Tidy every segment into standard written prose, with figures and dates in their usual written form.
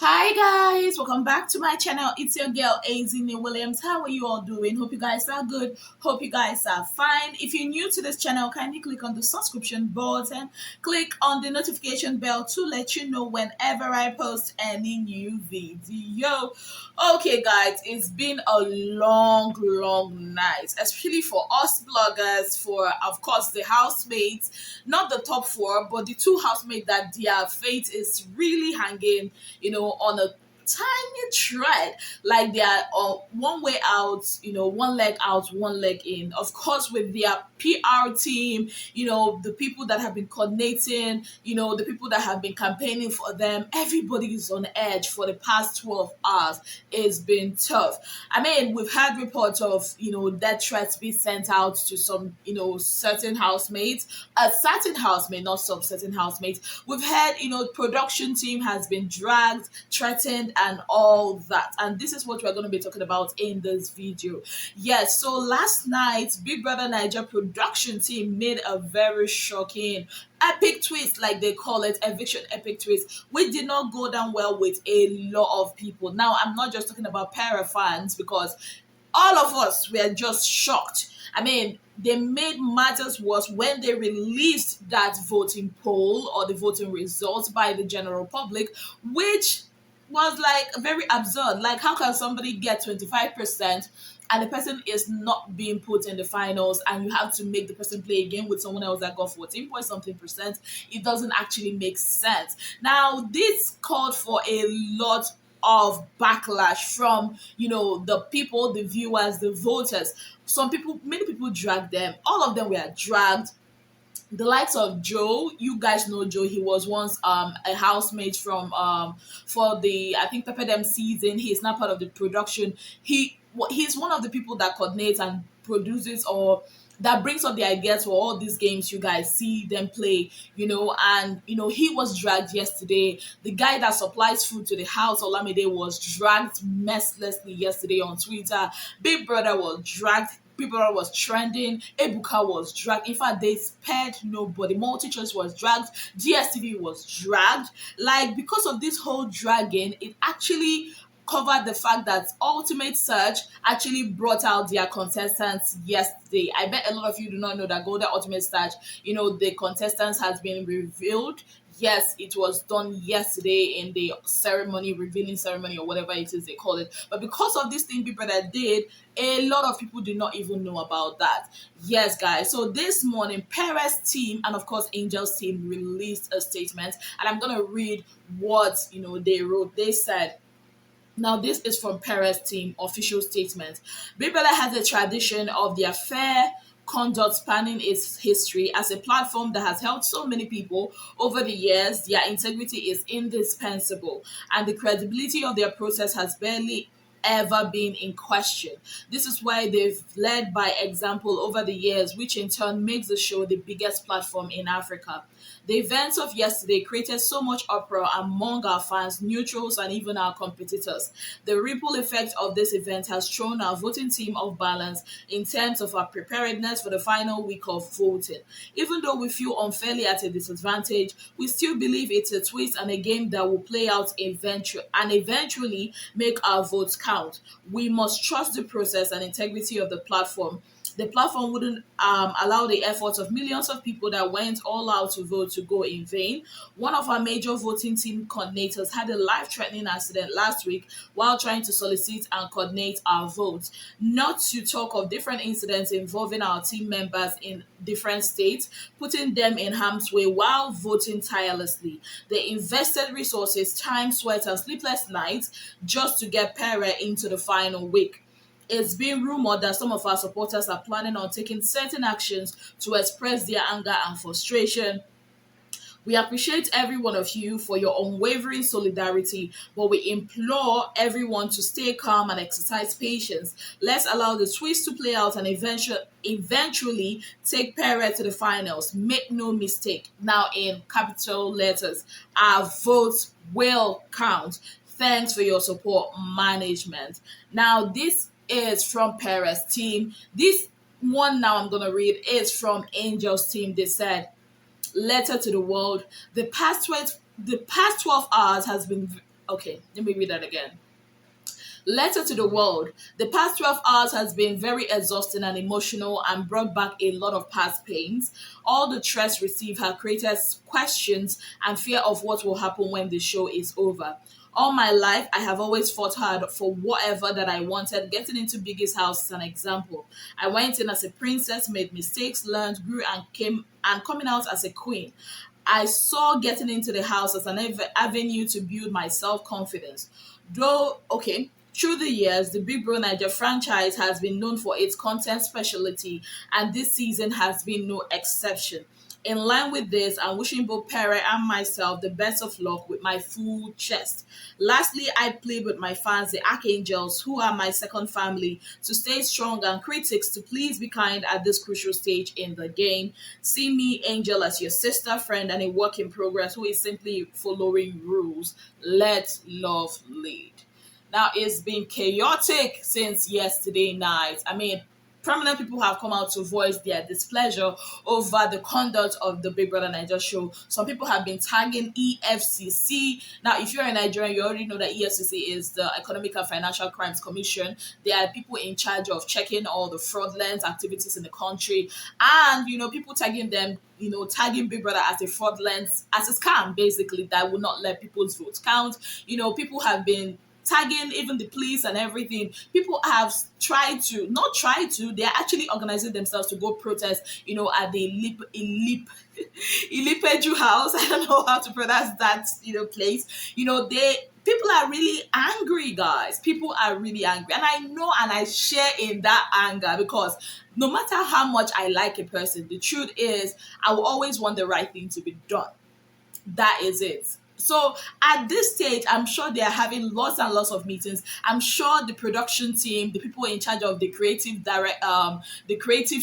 Hi guys, welcome back to my channel. It's your girl Azine Williams. How are you all doing? Hope you guys are good. Hope you guys are fine. If you're new to this channel, kindly click on the subscription button. Click on the notification bell to let you know whenever I post any new video. Okay guys, it's been a long night, especially for us bloggers, for of course the housemates, not the top four, but the two housemates that their fate is really hanging on a tiny thread, like they are one way out, one leg out, one leg in. Of course, with their PR team, the people that have been coordinating, the people that have been campaigning for them, everybody is on edge for the past 12 hours. It's been tough. I mean, we've had reports of, death threats being sent out to some, certain housemates, a certain housemate, not some certain housemates. We've had, production team has been dragged, threatened, and all that. And this is what we're going to be talking about in this video. Yes, so last night, Big Brother Niger production team made a very shocking epic twist, like they call it, eviction epic twist, which did not go down well with a lot of people. Now, I'm not just talking about Pere fans, because all of us were just shocked. I mean, they made matters worse when they released that voting poll or the voting results by the general public, which was like very absurd. Like, how can somebody get 25% and the person is not being put in the finals, and you have to make the person play again with someone else that got 14 point something percent? It doesn't actually make sense. Now, this called for a lot of backlash from the people, the viewers, the voters. Some people, many people dragged them. All of them were dragged. The likes of Joe, you guys know Joe. He was once a housemate from for the, I think, Pepper Them season. He's not part of the production. He's one of the people that coordinates and produces, or that brings up the ideas for all these games you guys see them play, and he was dragged yesterday. The guy that supplies food to the house, Olamide, was dragged mercilessly yesterday on Twitter. Big Brother was dragged. Big Brother was trending. Ebuka was dragged. In fact, they spared nobody. Multi-choice was dragged. Dstv was dragged. Like, because of this whole dragging, it actually covered the fact that Ultimate Search actually brought out their contestants yesterday. I bet a lot of you do not know that Golden Ultimate Search, the contestants has been revealed. Yes, it was done yesterday in the ceremony, revealing ceremony, or whatever it is they call it. But because of this thing people that did, a lot of people did not even know about that. Yes, guys. So this morning, Pere's team and of course Angel's team released a statement, and I'm gonna read what they wrote. They said, now, this is from Pere's team official statement. Big Brother has a tradition of their fair conduct spanning its history. As a platform that has helped so many people over the years, their integrity is indispensable, and the credibility of their process has barely ever been in question. This is why they've led by example over the years, which in turn makes the show the biggest platform in Africa. The events of yesterday created so much uproar among our fans, neutrals, and even our competitors. The ripple effect of this event has thrown our voting team off balance in terms of our preparedness for the final week of voting. Even though we feel unfairly at a disadvantage, we still believe it's a twist and a game that will play out eventually make our votes count. We must trust the process and integrity of the platform. The platform wouldn't allow the efforts of millions of people that went all out to vote to go in vain. One of our major voting team coordinators had a life-threatening accident last week while trying to solicit and coordinate our votes. Not to talk of different incidents involving our team members in different states, putting them in harm's way while voting tirelessly. They invested resources, time, sweat, and sleepless nights just to get Pere into the final week. It's been rumored that some of our supporters are planning on taking certain actions to express their anger and frustration. We appreciate every one of you for your unwavering solidarity, but we implore everyone to stay calm and exercise patience. Let's allow the twist to play out and eventually take Pere to the finals. Make no mistake, now in capital letters, our votes will count. Thanks for your support, management. Now, this is from Pere's team. This one now I'm going to read is from Angel's team. They said, letter to the world. The past 12 hours has been Okay, let me read that again. Letter to the world. The past 12 hours has been very exhausting and emotional and brought back a lot of past pains. All the stress received have created questions and fear of what will happen when the show is over. All my life, I have always fought hard for whatever that I wanted. Getting into Biggie's house is an example. I went in as a princess, made mistakes, learned, grew, and came and coming out as a queen. I saw getting into the house as an avenue to build my self confidence. Though, okay, through the years, the Big Bro Niger franchise has been known for its content specialty, and this season has been no exception. In line with this, I'm wishing both Pere and myself the best of luck with my full chest. Lastly, I plead with my fans, the Archangels, who are my second family, to stay strong and critics to please be kind at this crucial stage in the game. See me, Angel, as your sister, friend, and a work in progress who is simply following rules. Let love lead. Now, it's been chaotic since yesterday night. I mean, prominent people have come out to voice their displeasure over the conduct of the Big Brother Niger show. Some people have been tagging EFCC. Now, if you're a Nigerian, you already know that EFCC is the Economic and Financial Crimes Commission. They are people in charge of checking all the fraudulent activities in the country. And, people tagging them, tagging Big Brother as a fraudulent, as a scam, basically, that will not let people's votes count. People have been tagging even the police and everything. People have not tried to, they're actually organizing themselves to go protest, at the Ilipeju house. I don't know how to pronounce that, place. People are really angry, guys. People are really angry. And I know and I share in that anger because no matter how much I like a person, the truth is I will always want the right thing to be done. That is it. So at this stage, I'm sure they are having lots and lots of meetings. I'm sure the production team, the people in charge of the the creative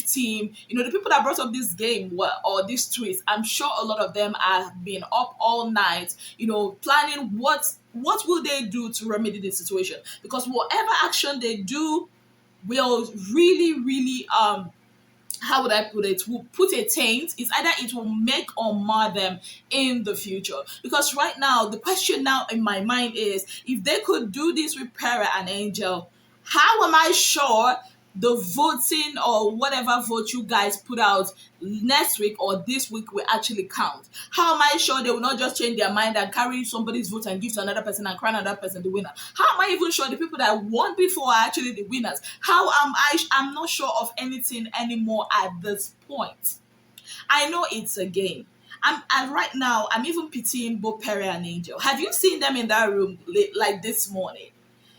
team, the people that brought up this game or this twist, I'm sure a lot of them have been up all night, planning what will they do to remedy the situation. Because whatever action they do will really, really how would I put it, will put a taint. It's either it will make or mar them in the future. Because right now, the question now in my mind is, if they could do this with Pere and Angel, how am I sure the voting or whatever vote you guys put out next week or this week will actually count? How am I sure they will not just change their mind and carry somebody's vote and give to another person and crown another person the winner? How am I even sure the people that won before are actually the winners? How am I'm not sure of anything anymore at this point. I know it's a game. And right now, I'm even pitying both Pere and Angel. Have you seen them in that room like this morning?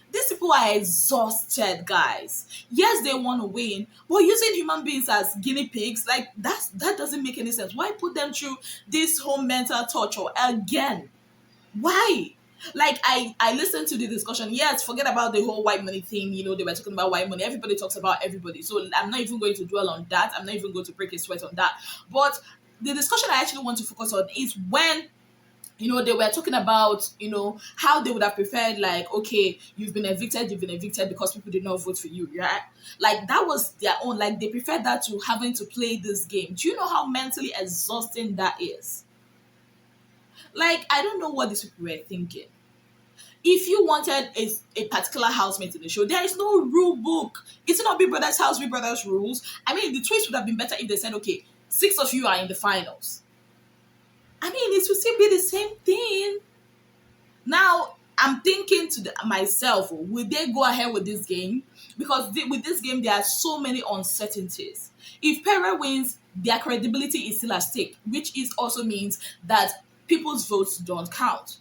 These people are exhausted, guys. Yes, they want to win, but using human beings as guinea pigs, like that doesn't make any sense. Why put them through this whole mental torture again? Why? Like I listened to the discussion. Yes, forget about the whole white money thing. They were talking about white money. Everybody talks about everybody. So I'm not even going to dwell on that. I'm not even going to break a sweat on that. But the discussion I actually want to focus on is when they were talking about, how they would have preferred, like, okay, you've been evicted because people did not vote for you, right? Like, that was their own, like, they preferred that to having to play this game. Do you know how mentally exhausting that is? Like, I don't know what these people were thinking. If you wanted a particular housemate in the show, there is no rule book. It's not Big Brother's house, Big Brother's rules. I mean, the twist would have been better if they said, okay, 6 of you are in the finals. I mean, it would still be the same thing. Now, I'm thinking to myself, will they go ahead with this game? Because with this game, there are so many uncertainties. If Pere wins, their credibility is still at stake, which also means that people's votes don't count.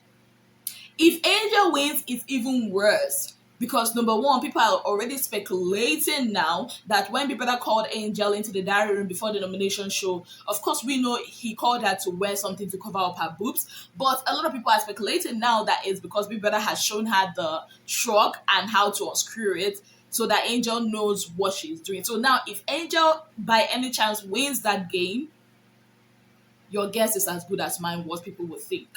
If Angel wins, it's even worse. Because number one, people are already speculating now that when Big Brother called Angel into the diary room before the nomination show, of course we know he called her to wear something to cover up her boobs. But a lot of people are speculating now that it's because Big Brother has shown her the shrug and how to unscrew it so that Angel knows what she's doing. So now if Angel by any chance wins that game, your guess is as good as mine what people would think.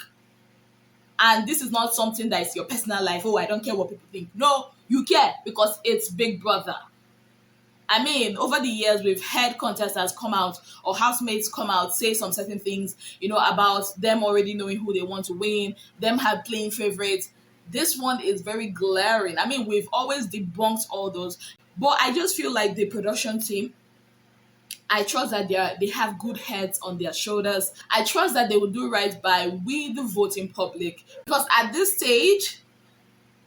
And this is not something that is your personal life. Oh, I don't care what people think. No, you care because it's Big Brother. I mean, over the years, we've had contestants come out or housemates come out, say some certain things, about them already knowing who they want to win, them have playing favorites. This one is very glaring. I mean, we've always debunked all those, but I just feel like the production team, I trust that they have good heads on their shoulders. I trust that they will do right by we the voting public, because at this stage,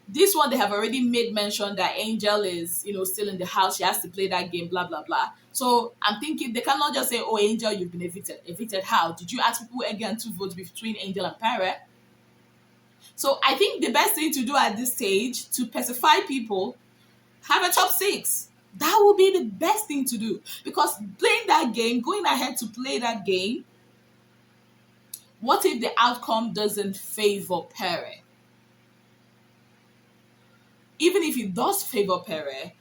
this one they have already made mention that Angel is, still in the house. She has to play that game, blah blah blah. So I'm thinking they cannot just say, "Oh, Angel, you've been evicted." Evicted how? Did you ask people again to vote between Angel and Pere? So I think the best thing to do at this stage to pacify people, have a top six. That would be the best thing to do, because playing that game, going ahead to play that game, what if the outcome doesn't favor Pere? Even if it does favor Pere,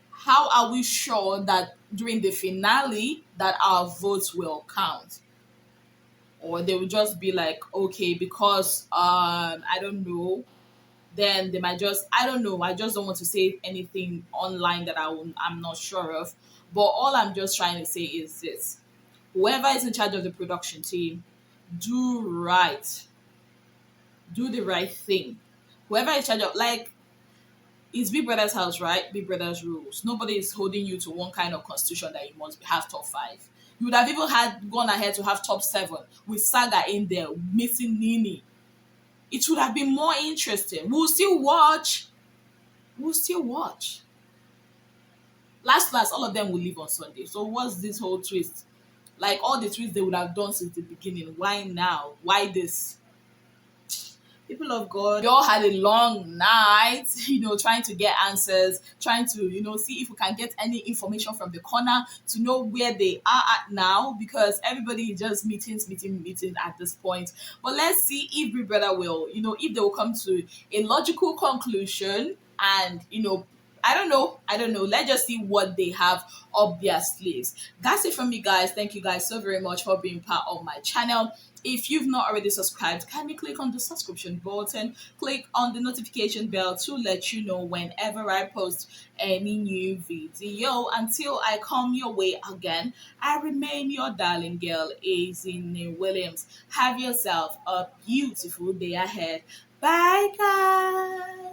how are we sure that during the finale that our votes will count? Or they will just be like, okay, because I don't know, then they might just, I don't know, I just don't want to say anything online that I'm not sure of. But all I'm just trying to say is this: whoever is in charge of the production team, do right, do the right thing. Whoever is in charge of, like, it's Big Brother's house, right? Big Brother's rules. Nobody is holding you to one kind of constitution that you must have top five. You would have even had gone ahead to have top seven with Saga in there, missing Nini. It would have been more interesting. We'll still watch. We'll still watch. Last, all of them will leave on Sunday. So what's this whole twist? Like all the twists they would have done since the beginning. Why now? Why this? People of God, we all had a long night, trying to get answers, trying to, see if we can get any information from the corner to know where they are at now, because everybody is just meetings at this point. But let's see if Big Brother will, if they will come to a logical conclusion and, I don't know. Let's just see what they have up their sleeves. That's it from me, guys. Thank you guys so very much for being part of my channel. If you've not already subscribed, kindly click on the subscription button, click on the notification bell to let you know whenever I post any new video. Until I come your way again, I remain your darling girl, Azine Williams. Have yourself a beautiful day ahead. Bye, guys.